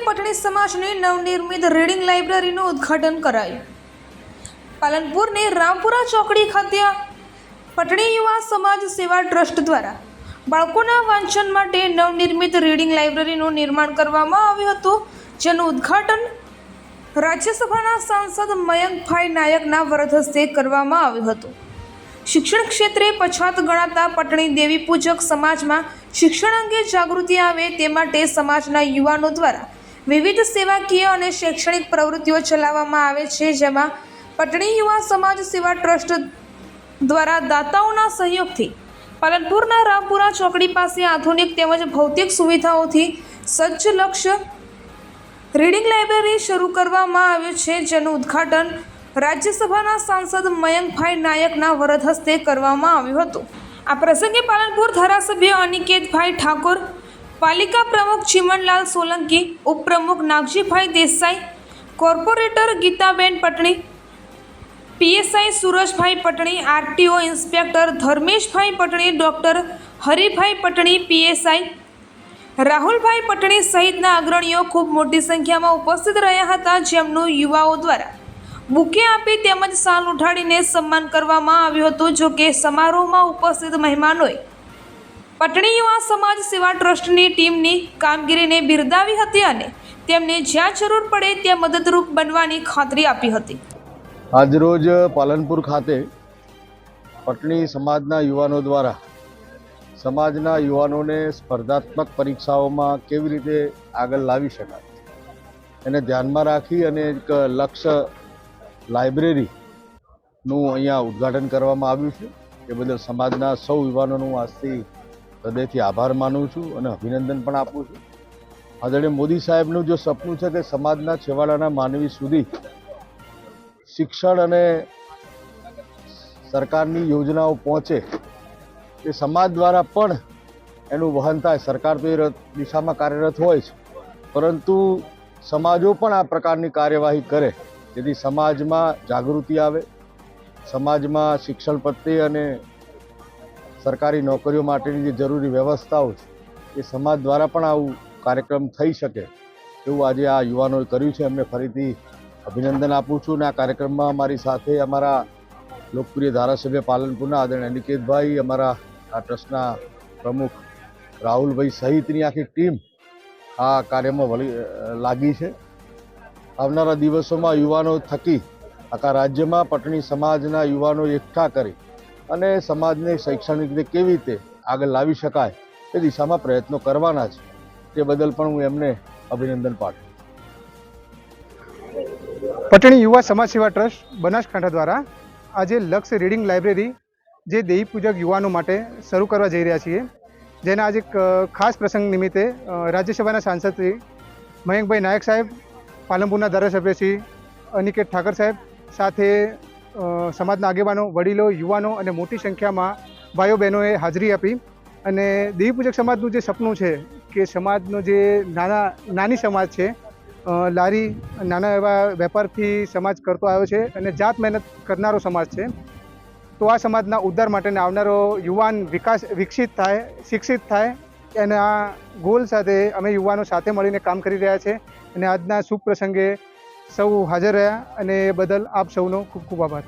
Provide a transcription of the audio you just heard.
પટણી સમાજની નવનિર્મિત રીડિંગ લાઇબ્રેરીનું ઉદ્ઘાટન કરાયું। પાલનપુરની રામપુરા ચોકડી ખાતે પટણી યુવા સમાજ સેવા ટ્રસ્ટ દ્વારા બાળકોના વાંચન માટે નવનિર્મિત રીડિંગ લાઇબ્રેરીનું નિર્માણ કરવામાં આવ્યું હતું, જેનું ઉદ્ઘાટન રાજ્યસભાના સાંસદ મયંકભાઈ નાયકના વરદ હસ્તે કરવામાં આવ્યું હતું। શિક્ષણ ક્ષેત્રે પછાત ગણાતા પટણી દેવી પૂજક સમાજમાં શિક્ષણ અંગે જાગૃતિ આવે તે માટે સમાજના યુવાનો દ્વારા વિવિધ સેવાકીય અને શૈક્ષણિક પ્રવૃત્તિઓ ચલાવવામાં આવે છે, જેમાં પટણી યુવા સમાજ સેવા ટ્રસ્ટ દ્વારા દાતાઓના સહયોગથી પાલનપુરના રામપુરા ચોકડી પાસે આધુનિક તેમજ ભૌતિક સુવિધાઓથી સજ્જ લક્ષ્ય રીડિંગ લાઇબ્રેરી શરૂ કરવામાં આવ્યું છે, જેનું ઉદ્ઘાટન રાજ્યસભાના સાંસદ મયંકભાઈ નાયકના વરદ હસ્તે કરવામાં આવ્યું હતું। આ પ્રસંગે પાલનપુર ધારાસભ્ય અનિકેતભાઈ ઠાકોર, પાલિકા પ્રમુખ ચીમનલાલ સોલંકી, ઉપપ્રમુખ Nagjibhai Desai, corporator Gitaben Patni, PSI Surajbhai Patni, RTO inspector Dharmeshbhai Patni, doctor Haribhai Patni, PSI Rahulbhai Patni સહિતના અગ્રણીઓ ખૂબ મોટી સંખ્યામાં ઉપસ્થિત રહ્યા હતા, જેમનું યુવાઓ દ્વારા બુકે આપી તેમજ શાલ ઉઠાડીને સન્માન કરવામાં આવ્યું હતું। જો કે સમારોહમાં ઉપસ્થિત મહેમાનોએ પટણી યુવા સમાજ સેવા ટ્રસ્ટની ટીમની કામગીરીને બિરદાવી હતી અને તેમને જ્યાં જરૂર પડે ત્યાં મદદરૂપ બનવાની ખાતરી આપી હતી। આજરોજ પાલનપુર ખાતે પટણી સમાજના યુવાનો દ્વારા સમાજના યુવાનોને સ્પર્ધાત્મક પરીક્ષાઓમાં કેવી રીતે આગળ લાવી શકાય એને ધ્યાનમાં રાખી અને એક લક્ષ્ય લાઇબ્રેરીનું અહીંયા ઉદ્ઘાટન કરવામાં આવ્યું છે। એ બદલ સમાજના સૌ યુવાનોનું આજથી હૃદયથી આભાર માનું છું અને અભિનંદન પણ આપું છું। આદરણીય મોદી સાહેબનું જો સપનું છે કે સમાજના છેવાડાના માનવી સુધી શિક્ષણ અને સરકારની યોજનાઓ પહોંચે, એ સમાજ દ્વારા પણ એનું વહન થાય। સરકાર તો એ દિશામાં કાર્યરત હોય છે, પરંતુ સમાજો પણ આ પ્રકારની કાર્યવાહી કરે, જેથી સમાજમાં જાગૃતિ આવે, સમાજમાં શિક્ષણ પ્રત્યે અને સરકારી નોકરીઓ માટેની જે જરૂરી વ્યવસ્થાઓ છે એ સમાજ દ્વારા પણ આવું કાર્યક્રમ થઈ શકે એવું આજે આ યુવાનોએ કર્યું છે। એમને ફરીથી અભિનંદન આપું છું। અને આ કાર્યક્રમમાં અમારી સાથે અમારા લોકપ્રિય ધારાસભ્ય પાલનપુરના આદરણીય અનિકેતભાઈ, અમારા આ ટ્રસ્ટના પ્રમુખ રાહુલભાઈ સહિતની આખી ટીમ આ કાર્યમાં લાગી છે। આવનારા દિવસોમાં યુવાનો થકી આખા રાજ્યમાં પટણી સમાજના યુવાનો એકઠા કરી અને સમાજને શૈક્ષણિક રીતે કેવી રીતે આગળ લાવી શકાય એ દિશામાં પ્રયત્નો કરવાના છે। તે બદલ પણ હું એમને અભિનંદન પાઠવું છું। પટણી યુવા સમાજ સેવા ટ્રસ્ટ બનાસકાંઠા દ્વારા આજે લક્ષ્ય રીડિંગ લાઇબ્રેરી જે દેવી પૂજક યુવાનો માટે શરૂ કરવા જઈ રહ્યા છીએ, જેના આજે ખાસ પ્રસંગ નિમિત્તે રાજ્યસભાના સાંસદ શ્રી મયંકભાઈ નાયક સાહેબ, પાલનપુરના ધારાસભ્ય શ્રી અનિકેત ઠાકર સાહેબ સાથે સમાજના આગેવાનો, વડીલો, યુવાનો અને મોટી સંખ્યામાં ભાઈઓ બહેનોએ હાજરી આપી અને દેવી પૂજક સમાજનું જે સપનું છે કે સમાજનો જે નાની સમાજ છે, લારી નાના એવા વેપારથી સમાજ કરતો આવ્યો છે અને જાત મહેનત કરનારો સમાજ છે, તો આ સમાજના ઉદ્ધાર માટે આવનારો યુવાન વિકસિત થાય, શિક્ષિત થાય એના ગોલ સાથે અમે યુવાનો સાથે મળીને કામ કરી રહ્યા છે। અને આજના શુભ પ્રસંગે સૌ હાજર રહ્યા અને એ બદલ આપ સૌનો ખૂબ ખૂબ આભાર।